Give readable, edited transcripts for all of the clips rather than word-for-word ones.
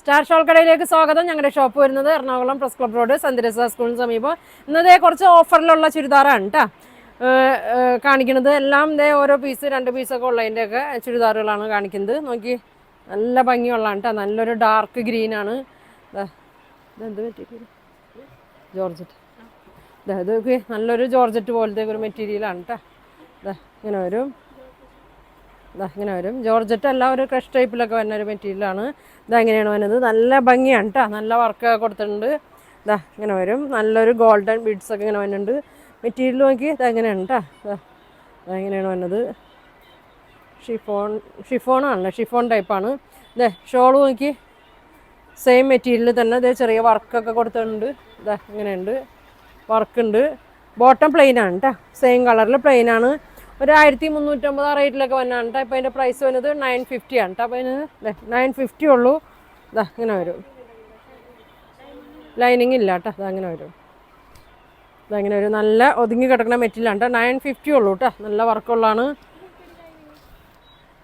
Star shawl കടയിലേക്ക് സ്വാഗതം. ഞങ്ങളുടെ ഷോപ്പ് വരുന്നത് എറണാകുളം പ്രസ് ക്ലബ് റോഡ് സന്ദരസ സ്കൂളിന് സമീപം. ഇന്നതേ കുറച്ച് ഓഫറിലുള്ള ചുരിദാറാണ് കേട്ടോ കാണിക്കുന്നത്. എല്ലാം ഇതേ ഓരോ പീസ് 2 പീസൊക്കെ ഉള്ളതിൻ്റെയൊക്കെ ചുരിദാറുകളാണ് കാണിക്കുന്നത്. നോക്കി, നല്ല ഭംഗിയുള്ളതാണ് കേട്ടോ. നല്ലൊരു ഡാർക്ക് ഗ്രീനാണ്. ഇതെന്ത് മെറ്റീരിയൽ? ജോർജറ്റ്. ഇതൊക്കെ നല്ലൊരു ജോർജറ്റ് പോലത്തെ ഒരു മെറ്റീരിയലാണ് കേട്ടോ. ഇങ്ങനെ വരും. ഇങ്ങനെ വരും. ജോർജറ്റ് അല്ല, ഒരു ക്രഷ് ടൈപ്പിലൊക്കെ വരുന്ന ഒരു മെറ്റീരിയലാണ്. ഇതെങ്ങനെയാണ് വരുന്നത്? നല്ല ഭംഗിയാണ് കേട്ടോ. നല്ല വർക്ക് കൊടുത്തിട്ടുണ്ട്. ഇങ്ങനെ വരും. നല്ലൊരു ഗോൾഡൻ ബീഡ്സൊക്കെ ഇങ്ങനെ വരുന്നുണ്ട്. മെറ്റീരിയൽ നോക്കി ഇതെങ്ങനെയാണ് കേട്ടോ. അതെങ്ങനെയാണ് വരുന്നത്? ഷിഫോണാണല്ലോ, ഷിഫോൺ ടൈപ്പാണ്. ഷോള് നോക്കി സെയിം മെറ്റീരിയൽ തന്നെ. ചെറിയ വർക്കൊക്കെ കൊടുത്തിട്ടുണ്ട്. ഇങ്ങനെയുണ്ട്, വർക്കുണ്ട്. ബോട്ടം പ്ലെയിനാണ് കേട്ടോ. സെയിം കളറിൽ പ്ലെയിനാണ്. ഒരു 1350 ആ റേറ്റിലൊക്കെ വന്നാണ് കേട്ടോ. ഇപ്പോൾ അതിൻ്റെ പ്രൈസ് വരുന്നത് 950 ആണ് കേട്ടോ. അപ്പോൾ അതിന് 950 ഉള്ളൂ. ഇങ്ങനെ വരും. ലൈനിങ് ഇല്ല കേട്ടോ. അതങ്ങനെ വരും. ഇതങ്ങനെ വരും. നല്ല ഒതുങ്ങി കിടക്കുന്ന മെറ്റീരിയലാണ് കേട്ടോ. 950 ഉള്ളൂ കേട്ടോ. നല്ല വർക്കുള്ളതാണ്.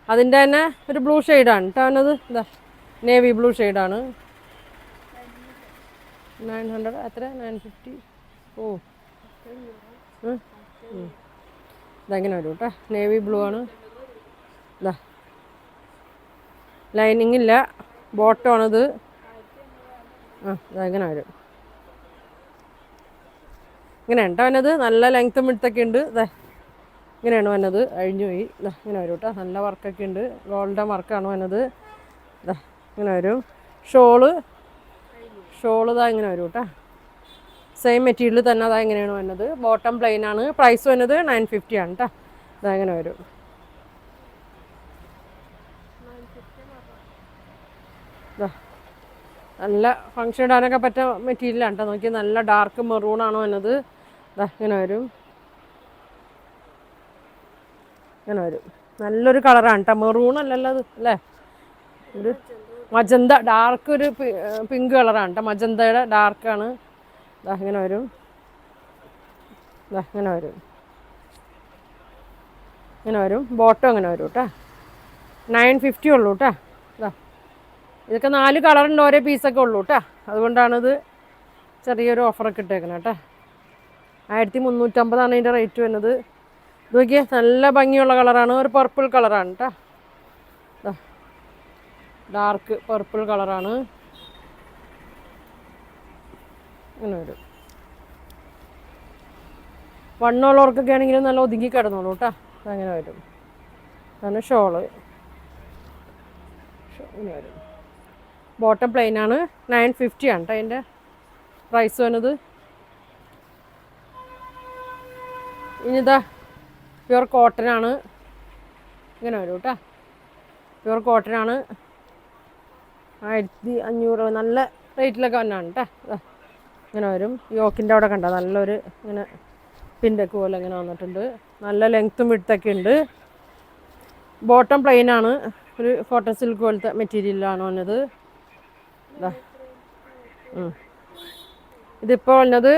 അതിൻ്റെ തന്നെ ഒരു ബ്ലൂ ഷെയ്ഡാണ് കേട്ടോ അവനത്. നേവി ബ്ലൂ ഷെയ്ഡാണ്. 900 എത്ര? 950. ഓ, ഇതങ്ങനെ വരും കേട്ടോ. നേവി ബ്ലൂ ആണ്. ലൈനിങ് ഇല്ല, ബോട്ടമാണിത്. ഇതങ്ങനെ വരും. ഇങ്ങനെയാണ് കേട്ടോ വന്നത്. നല്ല ലെങ്ത്തും വിഡ്ത്തൊക്കെ ഉണ്ട്. ഇങ്ങനെയാണ് വന്നത്. അഴിഞ്ഞു പോയി. ഇങ്ങനെ വരും കേട്ടോ. നല്ല വർക്കൊക്കെ ഉണ്ട്. ഗോൾഡൻ വർക്കാണ് വന്നത്. ഇങ്ങനെ വരും. ഷോള് ഇങ്ങനെ വരും കേട്ടോ. സെയിം മെറ്റീരിയൽ തന്നെ. എങ്ങനെയാണ് വന്നത്? ബോട്ടം പ്ലെയിൻ ആണ്. പ്രൈസ് വന്നത് 950 ആണ് കേട്ടോ. ഇതങ്ങനെ വരും. നല്ല ഫങ്ഷൻ ഇടാനൊക്കെ പറ്റിയ മെറ്റീരിയലാണ് കേട്ടോ. നോക്കി, നല്ല ഡാർക്ക് മെറൂണാണ് വന്നത്. ഇങ്ങനെ വരും. ഇങ്ങനെ വരും. നല്ലൊരു കളറാണ് കേട്ടോ. മെറൂൺ അല്ലല്ലോ അത്, അല്ലേ? ഒരു മജന്ത, ഡാർക്ക് ഒരു പിങ്ക് കളറാണ് കേട്ടോ. മജന്തയുടെ ഡാർക്കാണ്. ഇങ്ങനെ വരും. ഇങ്ങനെ വരും. ഇങ്ങനെ വരും. ബോട്ടം അങ്ങനെ വരും കേട്ടോ. 950 ഉള്ളൂ കേട്ടോ. ഇതൊക്കെ 4 കളറുണ്ട്. ഓരോ പീസൊക്കെ ഉള്ളൂ കേട്ടോ. അതുകൊണ്ടാണിത് ചെറിയൊരു ഓഫറൊക്കെ ഇട്ടേക്കണം കേട്ടോ. 1350 ഇതിൻ്റെ റേറ്റ് വരുന്നത്. ഇത് നോക്കിയാൽ നല്ല ഭംഗിയുള്ള കളറാണ്. ഒരു പർപ്പിൾ കളറാണ് കേട്ടോ. ഡാർക്ക് പർപ്പിൾ കളറാണ്. ഇങ്ങനെ വരും. വണ്ണമുള്ളവർക്കൊക്കെ ആണെങ്കിലും നല്ല ഒതുങ്ങി കിടന്നോളൂ കേട്ടോ. അങ്ങനെ വരും. അതാണ് ഷോള്. ഇങ്ങനെ വരും. ബോട്ടം പ്ലെയിനാണ്. 950 ആണ് കേട്ടോ അതിൻ്റെ പ്രൈസ് വന്നത്. ഇനിതാ പ്യുവർ കോട്ടനാണ്. ഇങ്ങനെ വരും കേട്ടോ. പ്യുവർ കോട്ടനാണ്. 1500 നല്ല റേറ്റിലൊക്കെ വന്നാണ് കേട്ടോ. ഇങ്ങനെ വരും. യോക്കിൻ്റെ അവിടെ കണ്ട നല്ലൊരു ഇങ്ങനെ പിൻ്റെക്ക് പോലെ ഇങ്ങനെ വന്നിട്ടുണ്ട്. നല്ല ലെങ്ത്തും വിഡ്ത്തൊക്കെ ഉണ്ട്. ബോട്ടം പ്ലെയിനാണ്. ഒരു കോട്ടൺ സിൽക്ക് പോലത്തെ മെറ്റീരിയലാണ് വന്നത്. ഇതിപ്പോൾ വന്നത്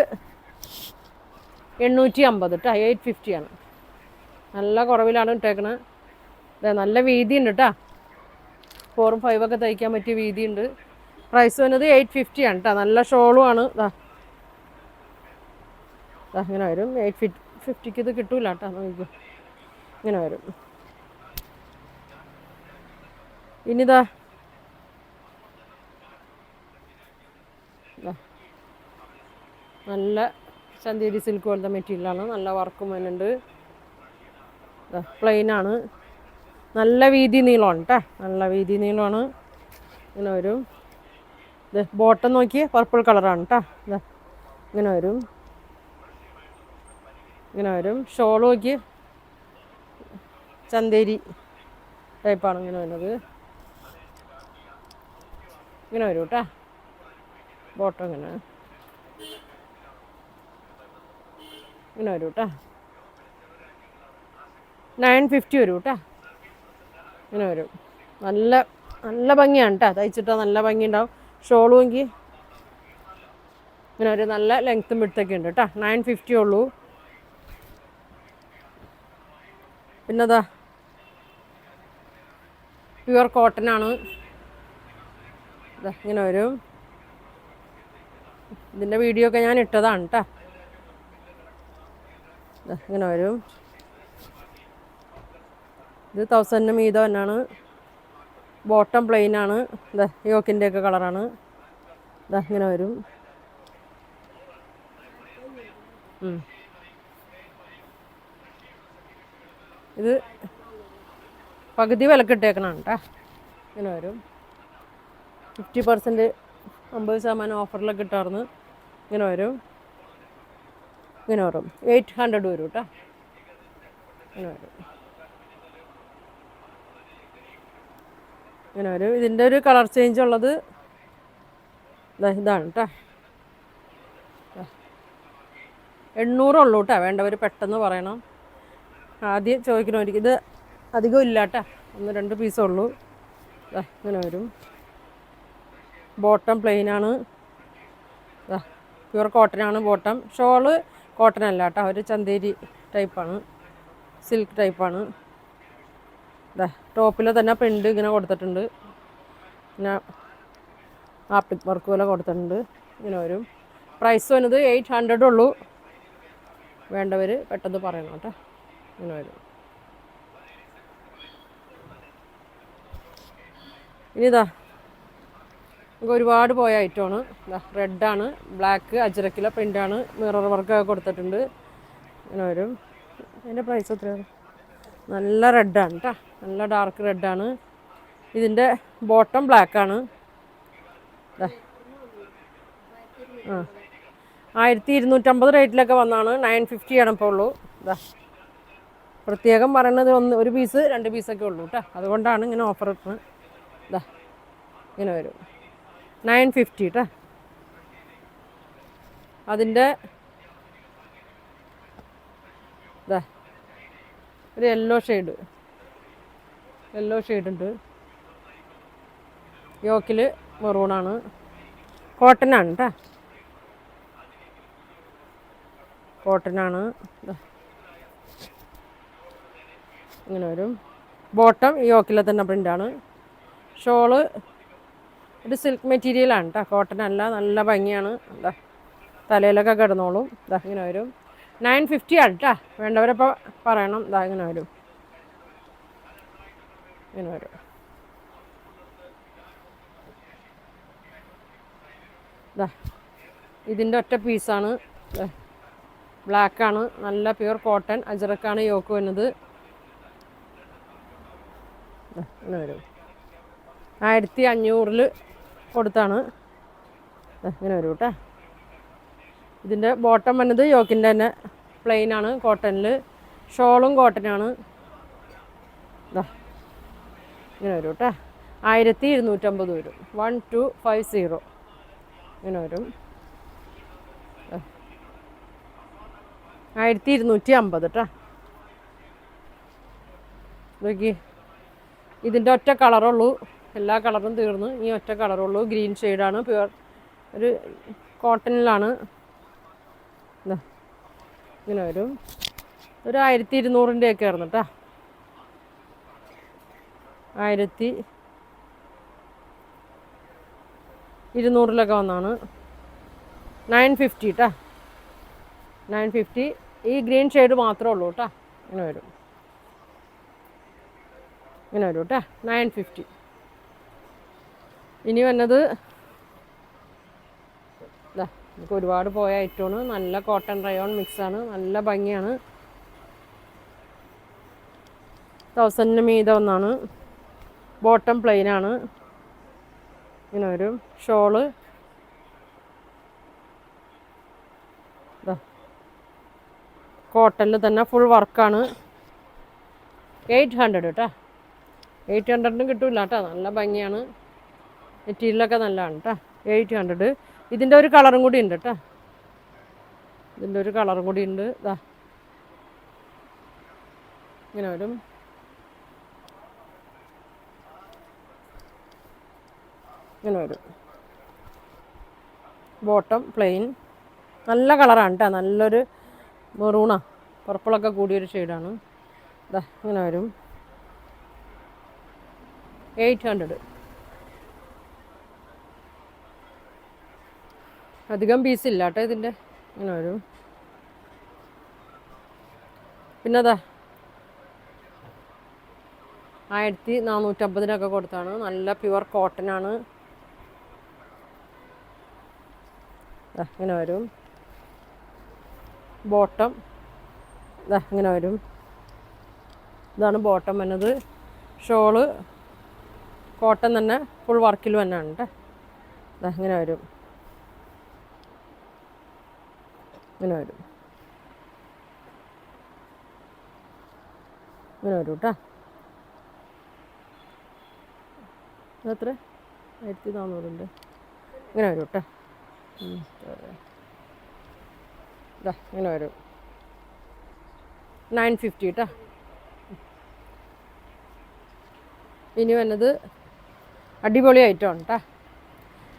850 കേട്ടോ. 850 ആണ്. നല്ല കുറവിലാണ് ഇട്ടേക്കണത്. നല്ല വീതി ഉണ്ട് കേട്ടോ. 4ഉം 5ഒക്കെ തയ്ക്കാൻ പറ്റിയ വീതിയുണ്ട്. പ്രൈസ് വന്നത് 850 ആണ് കേട്ടോ. നല്ല ഷോളും ആണ്. ഇങ്ങനെ വരും. 850 ഇത് കിട്ടൂല കേട്ടോ. നമുക്ക് ഇങ്ങനെ വരും. ഇനിതാ നല്ല ചന്തേരി സിൽക്ക് പോലത്തെ മെറ്റീരിയലാണ്. നല്ല വർക്കും വരുന്നുണ്ട്. പ്ലെയിനാണ്. നല്ല വീതി നീളമാണ് കേട്ടോ. നല്ല വീതി നീളമാണ്. ഇങ്ങനെ വരും. ബോട്ടം നോക്കി പർപ്പിൾ കളറാണ് കേട്ടോ. ഇങ്ങനെ വരും. ഇങ്ങനെ വരും. ഷോൾ നോക്കി ചന്തേരി ടൈപ്പാണ് ഇങ്ങനെ വരുന്നത്. ഇങ്ങനെ വരും കേട്ടോ. ബോട്ടം ഇങ്ങനെ വരും കേട്ടോ. 950 വരും കേട്ടോ. ഇങ്ങനെ വരും. നല്ല നല്ല ഭംഗിയാണ് കേട്ടോ. തയ്ച്ചിട്ടാൽ നല്ല ഭംഗി ഉണ്ടാവും. ഷോളും എങ്കിൽ ഇങ്ങനെ ഒരു നല്ല ലെങ്ത്തും വിഡ്ത്തൊക്കെ ഉണ്ട് കേട്ടോ. 950 ഉള്ളൂ. പിന്നെതാ പ്യുവർ കോട്ടനാണ്. ഇങ്ങനെ വരും. ഇതിൻ്റെ വീഡിയോ ഒക്കെ ഞാൻ ഇട്ടതാണ് കേട്ടോ. ഇങ്ങനെ വരും. ഇത് 1000 മീതം തന്നെയാണ്. ബോട്ടം പ്ലെയിൻ ആണ്. യോക്കിൻ്റെ ഒക്കെ കളറാണ്. ഇങ്ങനെ വരും. ഇത് പകുതി വിലക്ക് ഇട്ടേക്കണം കേട്ടോ. ഇങ്ങനെ വരും. 50% 50% ഓഫറിലൊക്കെ കിട്ടാറുണ്ട്. ഇങ്ങനെ വരും. ഇങ്ങനെ വരും. 800 വരും കേട്ടോ. ഇങ്ങനെ വരും. ഇങ്ങനെ വരും. ഇതിൻ്റെ ഒരു കളർ ചേഞ്ച് ഉള്ളത് ഇതാണ് കേട്ടോ. 800 ഉള്ളൂ കേട്ടോ. വേണ്ടവർ പെട്ടെന്ന് പറയണം. ആദ്യം ചോദിക്കണമായിരിക്കും. ഇത് അധികം ഇല്ല കേട്ടോ. 1-2 പീസേ ഉള്ളൂ. ഇങ്ങനെ വരും. ബോട്ടം പ്ലെയിനാണ്. പ്യുവർ കോട്ടനാണ് ബോട്ടം. ഷോള് കോട്ടൺ അല്ല കേട്ടോ. ഒരു ചന്തേരി ടൈപ്പാണ്, സിൽക്ക് ടൈപ്പാണ്. ടോപ്പിൽ തന്നെ പ്രിൻ്റ് ഇങ്ങനെ കൊടുത്തിട്ടുണ്ട്. പിന്നെ ആപ്റ്റിക് വർക്ക് പോലെ കൊടുത്തിട്ടുണ്ട്. ഇങ്ങനെ വരും. പ്രൈസ് വരുന്നത് 800 ഉള്ളൂ. വേണ്ടവർ പെട്ടെന്ന് പറയണം കേട്ടോ. ഇങ്ങനെ വരും. ഇനിതാ നമുക്ക് ഒരുപാട് പോയ ഐറ്റമാണ്. റെഡാണ്, ബ്ലാക്ക് അജ്രക്കിലെ പ്രിൻ്റാണ്, മിറർ വർക്കൊക്കെ കൊടുത്തിട്ടുണ്ട്. ഇങ്ങനെ വരും. അതിൻ്റെ പ്രൈസ് എത്രയാണ്? നല്ല റെഡാണ് കേട്ടോ. നല്ല ഡാർക്ക് റെഡാണ്. ഇതിൻ്റെ ബോട്ടം ബ്ലാക്കാണ്. 1250 റേറ്റിലൊക്കെ വന്നാണ്. 950 ആണ് ഇപ്പോൾ ഉള്ളൂ. പ്രത്യേകം പറയണത് ഒരു പീസ് 2 പീസൊക്കെ ഉള്ളൂ കേട്ടോ. അതുകൊണ്ടാണ് ഇങ്ങനെ ഓഫർ ഇട്ടുന്നത്. ഇങ്ങനെ വരും. 950 കേട്ടോ. അതിൻ്റെ ഒരു യെല്ലോ ഷെയ്ഡുണ്ട്. യോക്കിൽ മെറൂണാണ്. കോട്ടനാണ് കേട്ടോ. കോട്ടനാണ്. ഇങ്ങനെ വരും. ബോട്ടം യോക്കിലെ തന്നെ പ്രിൻ്റാണ്. ഷോള് ഒരു സിൽക്ക് മെറ്റീരിയലാണ് കേട്ടോ. കോട്ടൺ അല്ല. നല്ല ഭംഗിയാണ്. തലയിലൊക്കെ കിടന്നോളും. ഇങ്ങനെ വരും. 950 ആണ് കേട്ടോ. വേണ്ടവരപ്പോൾ പറയണം. ഇങ്ങനെ വരും. ഇങ്ങനെ വരും. ഇതിൻ്റെ ഒറ്റ പീസാണ്. ബ്ലാക്കാണ്. നല്ല പ്യുവർ കോട്ടൺ അജറക്കാണ് യോക്ക് വരുന്നത്. ഇങ്ങനെ വരും. 1500 കൊടുത്താണ്. ഇങ്ങനെ വരും കേട്ടോ. ഇതിൻ്റെ ബോട്ടം വന്നത് യോക്കിൻ്റെ തന്നെ പ്ലെയിനാണ്, കോട്ടണിൽ. ഷോളും കോട്ടനാണ്. ഇങ്ങനെ വരും കേട്ടോ. 1250 വരും. 1250 ഇങ്ങനെ വരും. 1250 കേട്ടോ. നോക്കി. ഇതിൻ്റെ ഒറ്റ കളറുള്ളൂ. എല്ലാ കളറും തീർന്നു. ഈ ഒറ്റ കളറുള്ളൂ. ഗ്രീൻ ഷെയ്ഡാണ്. പ്യുവർ ഒരു കോട്ടണിലാണ്. ഇങ്ങനെ വരും. ഒരു 1200 ഒക്കെ ആയിരുന്നു കേട്ടോ. 1200 വന്നാണ്. 950 കേട്ടോ. 950. ഈ ഗ്രീൻ ഷെയ്ഡ് മാത്രമേ ഉള്ളൂ കേട്ടോ. ഇങ്ങനെ വരും. ഇങ്ങനെ വരും കേട്ടോ. 950. ഇനി വന്നത് നമുക്ക് ഒരുപാട് പോയ ഐറ്റമാണ്. നല്ല കോട്ടൺ റയോൺ മിക്സാണ്. നല്ല ഭംഗിയാണ്. 1000 മീതം ഒന്നാണ്. ബോട്ടം പ്ലെയിനാണ്. ഇങ്ങനെ വരും. ഷോള് കോട്ടണിൽ തന്നെ ഫുൾ വർക്കാണ്. 800 കേട്ടോ. 800 കിട്ടില്ല കേട്ടോ. നല്ല ഭംഗിയാണ്. മെറ്റീരിയലൊക്കെ നല്ലതാണ് കേട്ടോ. 800. ഇതിൻ്റെ ഒരു കളറും കൂടി ഉണ്ട് കേട്ടോ. ഇതിൻ്റെ ഒരു കളറും കൂടി ഉണ്ട്. ഇങ്ങനെ വരും. ഇങ്ങനെ വരും. Bottom plain. നല്ല കളറാണ് കേട്ടോ. നല്ലൊരു മെറൂണാ പർപ്പിളൊക്കെ കൂടിയൊരു ഷെയ്ഡാണ്. ഇങ്ങനെ വരും. 800. അധികം പീസ് ഇല്ല കേട്ടോ ഇതിൻ്റെ. ഇങ്ങനെ വരും. പിന്നെ അതാ 1450 കൊടുത്താണ്. നല്ല പ്യുവർ കോട്ടനാണ്. ഇങ്ങനെ വരും. ബോട്ടം ഇങ്ങനെ വരും. ഇതാണ് ബോട്ടം വന്നത്. ഷോള് കോട്ടൺ തന്നെ ഫുൾ വർക്കിൽ തന്നെയാണ് കേട്ടോ. ഇങ്ങനെ വരും. ഇങ്ങനെ വരും. ഇങ്ങനെ വരും കേട്ടോ. എത്ര 1400 ഇങ്ങനെ വരും കേട്ടോ. ഇങ്ങനെ വരും. 950 കേട്ടോ. ഇനി വന്നത് അടിപൊളി ഐറ്റം ആണ് കേട്ടോ.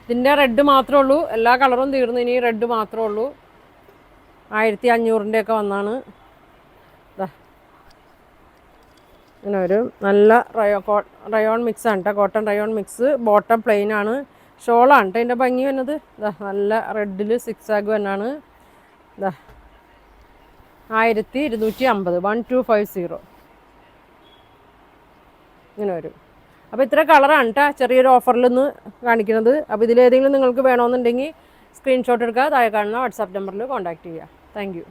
ഇതിൻ്റെ റെഡ് മാത്രമേ ഉള്ളൂ. എല്ലാ കളറും തീർന്നു. ഇനി റെഡ് മാത്രമേ ഉള്ളൂ. 1500 വന്നാണ്. ഇങ്ങനെ വരും. നല്ല റയോൺ മിക്സ് ആണ് കേട്ടോ. Cotton rayon mix. Bottom plain ആണ്. ഷോളാണ് കേട്ടോ ഇതിൻ്റെ ഭംഗി വന്നത്. നല്ല റെഡിൽ 6 ആഗ് തന്നെയാണ്. 1250 1250 ഇങ്ങനെ വരും. അപ്പോൾ ഇത്ര കളറാണ് കേട്ടോ ചെറിയൊരു ഓഫറിൽ നിന്ന് കാണിക്കുന്നത്. അപ്പോൾ ഇതിലേതെങ്കിലും നിങ്ങൾക്ക് വേണമെന്നുണ്ടെങ്കിൽ സ്ക്രീൻഷോട്ട് എടുക്കുക. താഴെ കാണുന്ന വാട്സാപ്പ് നമ്പറിൽ കോൺടാക്റ്റ് ചെയ്യുക. Thank you.